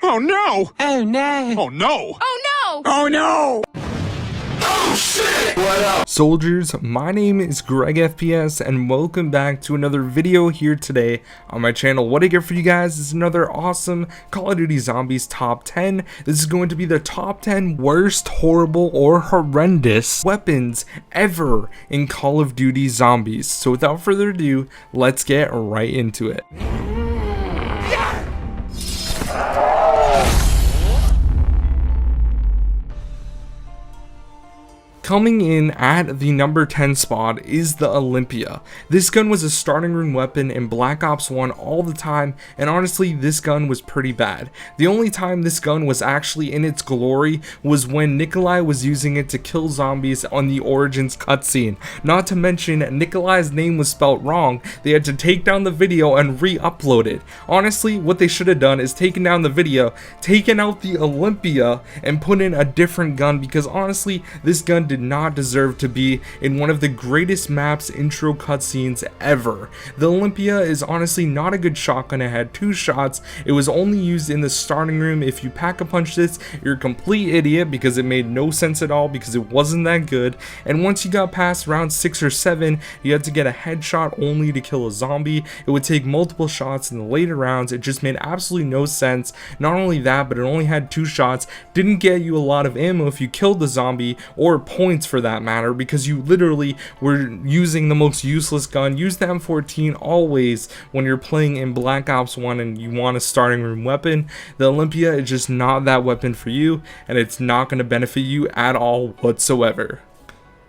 Oh no! Oh no! Oh no! Oh no! Oh no! What up? Soldiers, my name is GregFPS and welcome back to another video here today on my channel. What I get for you guys is another awesome Call of Duty Zombies top 10. This is going to be the top 10 worst, horrible, or horrendous weapons ever in Call of Duty Zombies. So without further ado, let's get right into it. Coming in at the number 10 spot is the Olympia. This gun was a starting room weapon in Black Ops 1 all the time, and honestly this gun was pretty bad. The only time this gun was actually in its glory was when Nikolai was using it to kill zombies on the Origins cutscene. Not to mention, Nikolai's name was spelt wrong. They had to take down the video and re-upload it. Honestly, what they should have done is taken down the video, taken out the Olympia, and put in a different gun, because honestly, this gun did not deserve to be in one of the greatest maps intro cutscenes ever. The Olympia is honestly not a good shotgun. It had 2 shots. It was only used in the starting room. If you pack-a-punch this, you're a complete idiot, because it made no sense at all, because it wasn't that good. And once you got past round 6 or 7, you had to get a headshot only to kill a zombie. It would take multiple shots in the later rounds. It just made absolutely no sense. Not only that, but it only had 2 shots. Didn't get you a lot of ammo if you killed the zombie, or points for that matter, because you literally were using the most useless gun. Use the M14 always when you're playing in Black Ops 1 and you want a starting room weapon. The Olympia is just not that weapon for you, and it's not going to benefit you at all whatsoever.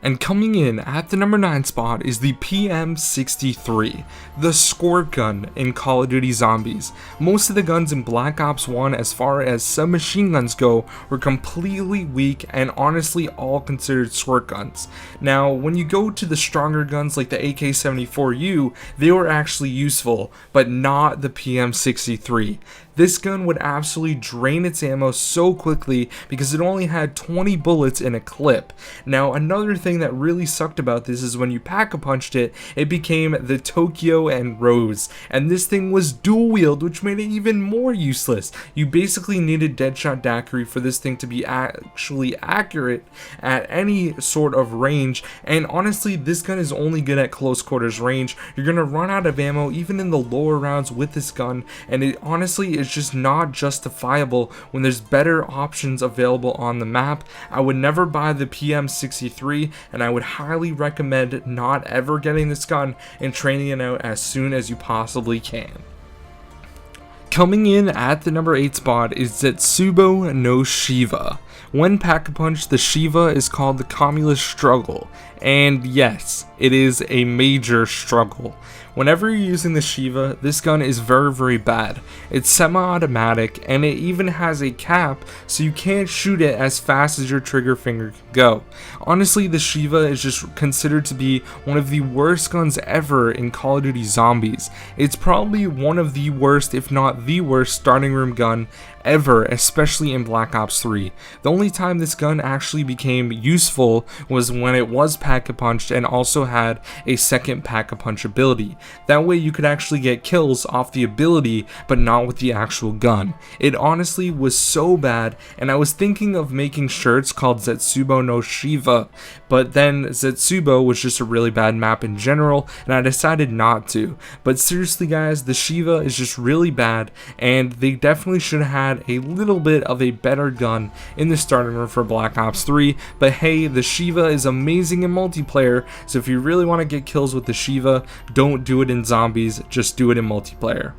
And coming in at the number 9 spot is the PM63, the squirt gun in Call of Duty Zombies. Most of the guns in Black Ops 1 as far as submachine guns go were completely weak and honestly all considered squirt guns. Now when you go to the stronger guns like the AK-74U, they were actually useful, but not the PM63. This gun would absolutely drain its ammo so quickly because it only had 20 bullets in a clip. Now another thing that really sucked about this is when you pack-a-punched it, it became the Tokyo and Rose, and this thing was dual wield, which made it even more useless. You basically needed Deadshot Daiquiri for this thing to be actually accurate at any sort of range, and honestly this gun is only good at close quarters range. You're gonna run out of ammo even in the lower rounds with this gun, and it honestly is just not justifiable when there's better options available on the map. I would never buy the PM63, and I would highly recommend not ever getting this gun and training it out as soon as you possibly can. Coming in at the number 8 spot is Zetsubo no Shiva. When pack-a-punch, the Shiva is called the communist struggle, and yes, it is a major struggle. Whenever you're using the Shiva, this gun is very bad. It's semi-automatic, and it even has a cap, so you can't shoot it as fast as your trigger finger can go. Honestly, the Shiva is just considered to be one of the worst guns ever in Call of Duty Zombies. It's probably one of the worst, if not the worst, starting room gun ever, especially in Black Ops 3. The only time this gun actually became useful was when it was pack-a-punched and also had a second pack-a-punch ability. That way you could actually get kills off the ability, but not with the actual gun. It honestly was so bad, and I was thinking of making shirts called Zetsubo no Shiva, but then Zetsubo was just a really bad map in general, and I decided not to. But seriously guys, the Shiva is just really bad, and they definitely should have had a little bit of a better gun in the starting room for Black Ops 3, but hey, the Shiva is amazing in multiplayer, so if you really want to get kills with the Shiva, don't do it in zombies, just do it in multiplayer.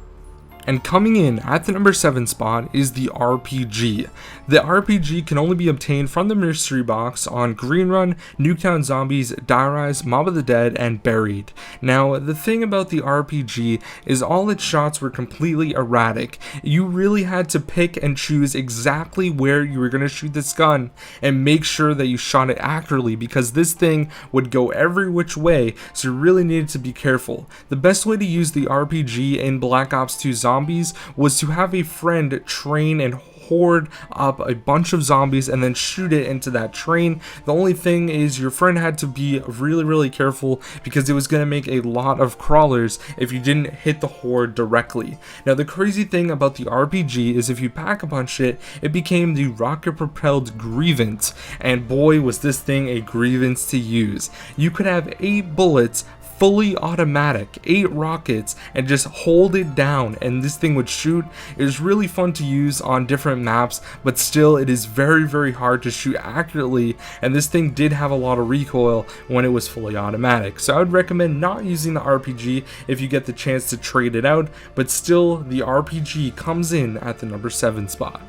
And coming in at the number 7 spot is the RPG. The RPG can only be obtained from the mystery box on Green Run, Nuketown Zombies, Die Rise, Mob of the Dead, and Buried. Now, the thing about the RPG is all its shots were completely erratic. You really had to pick and choose exactly where you were going to shoot this gun and make sure that you shot it accurately, because this thing would go every which way, so you really needed to be careful. The best way to use the RPG in Black Ops 2 Zombies was to have a friend train and horde up a bunch of zombies and then shoot it into that train. The only thing is your friend had to be really careful because it was going to make a lot of crawlers if you didn't hit the horde directly. Now the crazy thing about the RPG is if you pack a punch it, it became the rocket propelled grievance, and boy was this thing a grievance to use. You could have 8 bullets, fully automatic, 8 rockets, and just hold it down and this thing would shoot. It was really fun to use on different maps, but still it is very hard to shoot accurately, and this thing did have a lot of recoil when it was fully automatic. So I would recommend not using the RPG if you get the chance to trade it out, but still the RPG comes in at the number 7 spot.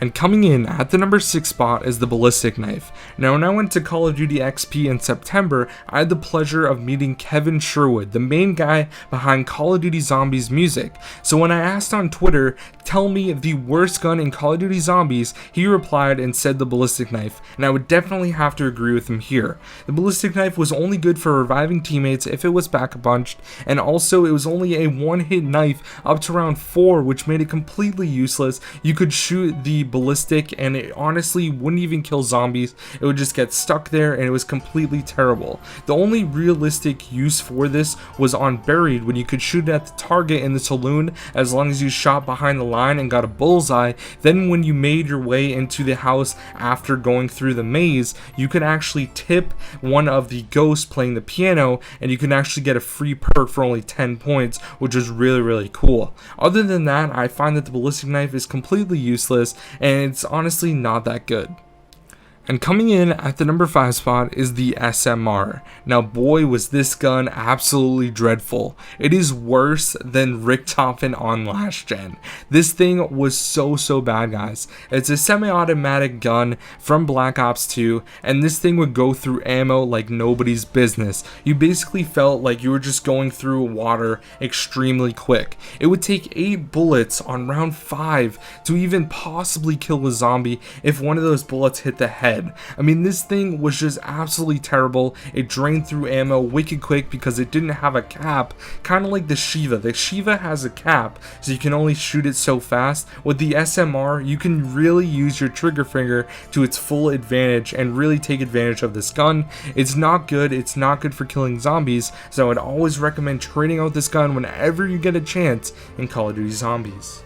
And coming in at the number 6 spot is the Ballistic Knife. Now when I went to Call of Duty XP in September, I had the pleasure of meeting Kevin Sherwood, the main guy behind Call of Duty Zombies music. So when I asked on Twitter, tell me the worst gun in Call of Duty Zombies, he replied and said the Ballistic Knife, and I would definitely have to agree with him here. The Ballistic Knife was only good for reviving teammates if it was pack-a-punched, and also it was only a one-hit knife up to round 4, which made it completely useless. You could shoot the ballistic and it honestly wouldn't even kill zombies, it would just get stuck there and it was completely terrible. The only realistic use for this was on Buried, when you could shoot at the target in the saloon as long as you shot behind the line and got a bullseye. Then when you made your way into the house after going through the maze, you could actually tip one of the ghosts playing the piano and you can actually get a free perk for only 10 points, which is really cool. Other than that, I find that the Ballistic Knife is completely useless and it's honestly not that good. And coming in at the number 5 spot is the SMR. Now boy was this gun absolutely dreadful. It is worse than Richthofen on last gen. This thing was so bad, guys. It's a semi-automatic gun from Black Ops 2 and this thing would go through ammo like nobody's business. You basically felt like you were just going through water extremely quick. It would take 8 bullets on round 5 to even possibly kill a zombie if one of those bullets hit the head. I mean, this thing was just absolutely terrible. It drained through ammo wicked quick because it didn't have a cap, kind of like the Shiva. The Shiva has a cap, so you can only shoot it so fast. With the SMR, you can really use your trigger finger to its full advantage and really take advantage of this gun. It's not good. It's not good for killing zombies, so I would always recommend trading out this gun whenever you get a chance in Call of Duty Zombies.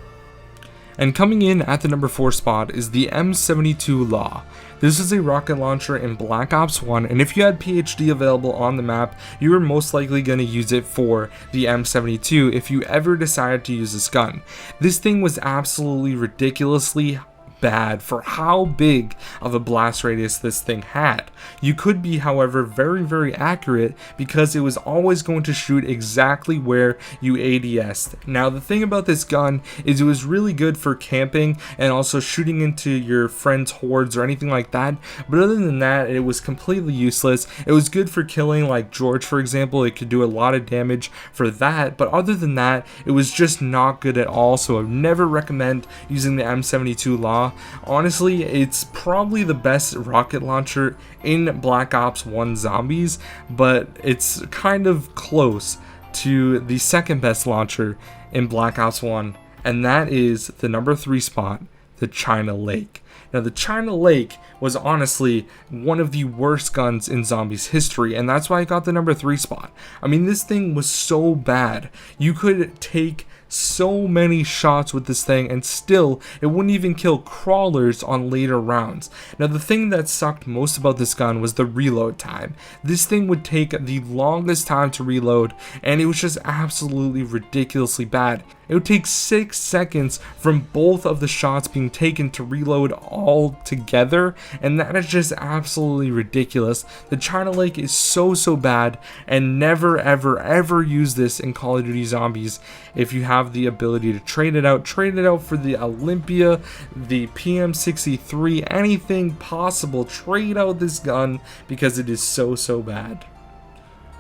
And coming in at the number 4 spot is the M72 Law. This is a rocket launcher in Black Ops 1, and if you had PhD available on the map, you were most likely going to use it for the M72 if you ever decided to use this gun. This thing was absolutely ridiculously bad for how big of a blast radius this thing had. You could be, however, very accurate because it was always going to shoot exactly where you ADS'd. Now the thing about this gun is it was really good for camping and also shooting into your friends' hordes or anything like that, but other than that it was completely useless. It was good for killing like George, for example. It could do a lot of damage for that, but other than that it was just not good at all, so I would never recommend using the M72 Law. Honestly, it's probably the best rocket launcher in Black Ops 1 Zombies, but it's kind of close to the second best launcher in Black Ops 1, and that is the number 3 spot, the China Lake. Now the China Lake was honestly one of the worst guns in Zombies history, and that's why I got the number 3 spot. I mean, this thing was so bad. You could take so many shots with this thing and still it wouldn't even kill crawlers on later rounds. Now the thing that sucked most about this gun was the reload time. This thing would take the longest time to reload and it was just absolutely ridiculously bad. It would take 6 seconds from both of the shots being taken to reload all together, and that is just absolutely ridiculous. The China Lake is so bad, and never ever use this in Call of Duty Zombies. If you have the ability to trade it out for the Olympia, the PM63, anything possible. Trade out this gun because it is so bad.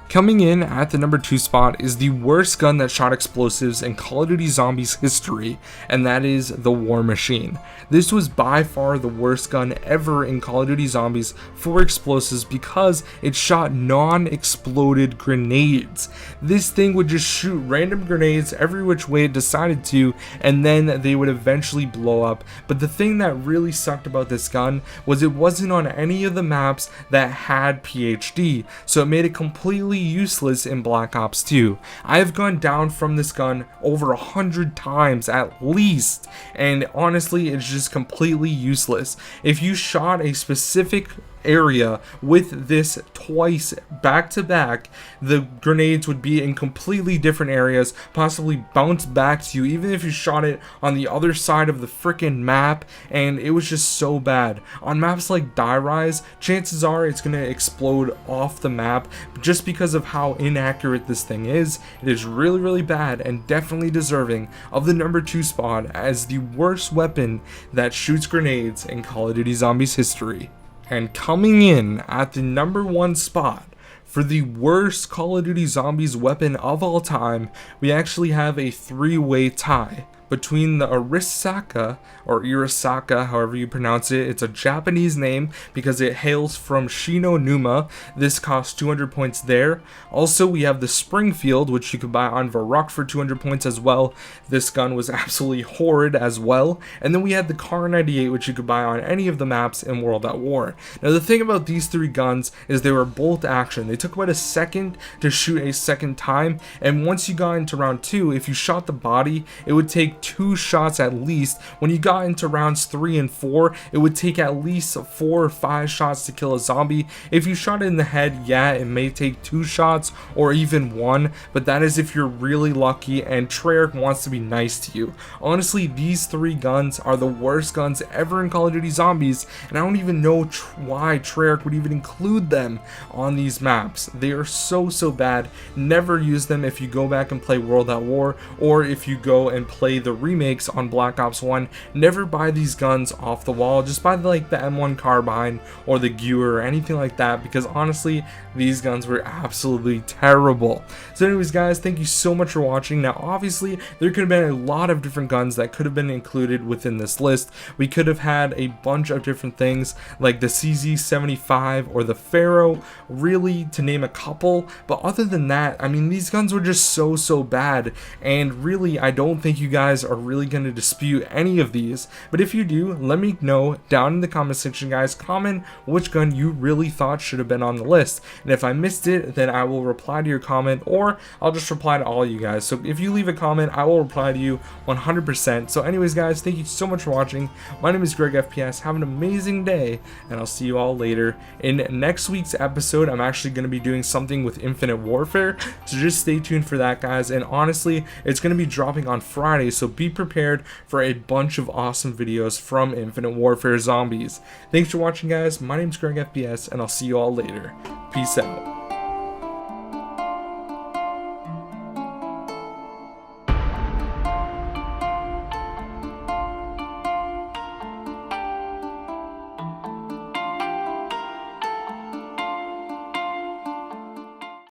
Coming in at the number 2 spot is the worst gun that shot explosives in Call of Duty Zombies history, and that is the War Machine. This was by far the worst gun ever in Call of Duty Zombies for explosives because it shot non-exploded grenades. This thing would just shoot random grenades every which way it decided to, and then they would eventually blow up. But the thing that really sucked about this gun was it wasn't on any of the maps that had PhD, so it made it completely useless in Black Ops 2. I have gone down from this gun over 100 times at least, and honestly it's just completely useless. If you shot a specific area with this twice back to back, the grenades would be in completely different areas, possibly bounce back to you even if you shot it on the other side of the freaking map, and it was just so bad. On maps like Die Rise, chances are it's gonna explode off the map just because of how inaccurate this thing is. It is really bad and definitely deserving of the number 2 spot as the worst weapon that shoots grenades in Call of Duty Zombies history. And coming in at the number 1 spot for the worst Call of Duty Zombies weapon of all time, we actually have a 3-way tie between the Arisaka, or Irisaka, however you pronounce it. It's a Japanese name because it hails from Shinonuma. This costs 200 points there. Also, we have the Springfield, which you could buy on Varrock for 200 points as well. This gun was absolutely horrid as well. And then we had the Kar 98, which you could buy on any of the maps in World at War. Now, the thing about these 3 guns is they were bolt action. They took about a second to shoot a second time, and once you got into round 2, if you shot the body, it would take 2 shots at least. When you got into rounds 3 and 4, it would take at least 4 or 5 shots to kill a zombie. If you shot it in the head, yeah, it may take 2 shots or even 1, but that is if you're really lucky and Treyarch wants to be nice to you. Honestly, these 3 guns are the worst guns ever in Call of Duty Zombies, and I don't even know why Treyarch would even include them on these maps. They are so bad. Never use them if you go back and play World at War, or if you go and play the remakes on Black Ops 1. Never buy these guns off the wall. Just buy the M1 carbine or the Gewehr or anything like that, because honestly these guns were absolutely terrible. So anyways guys, thank you so much for watching. Now obviously there could have been a lot of different guns that could have been included within this list. We could have had a bunch of different things like the CZ75 or the Pharaoh, really, to name a couple, but other than that, I mean, these guns were just so bad, and really I don't think you guys are really going to dispute any of these. But if you do, let me know down in the comment section guys. Comment which gun you really thought should have been on the list, and if I missed it, then I will reply to your comment, or I'll just reply to all of you guys. So if you leave a comment, I will reply to you 100%. So anyways guys, thank you so much for watching. My name is GregFPS. Have an amazing day, and I'll see you all later. In next week's episode, I'm actually going to be doing something with Infinite Warfare, so just stay tuned for that guys. And honestly, it's going to be dropping on Friday, so be prepared for a bunch of awesome videos from Infinite Warfare Zombies. Thanks for watching guys. My name is GregFPS, and I'll see you all later. Peace out.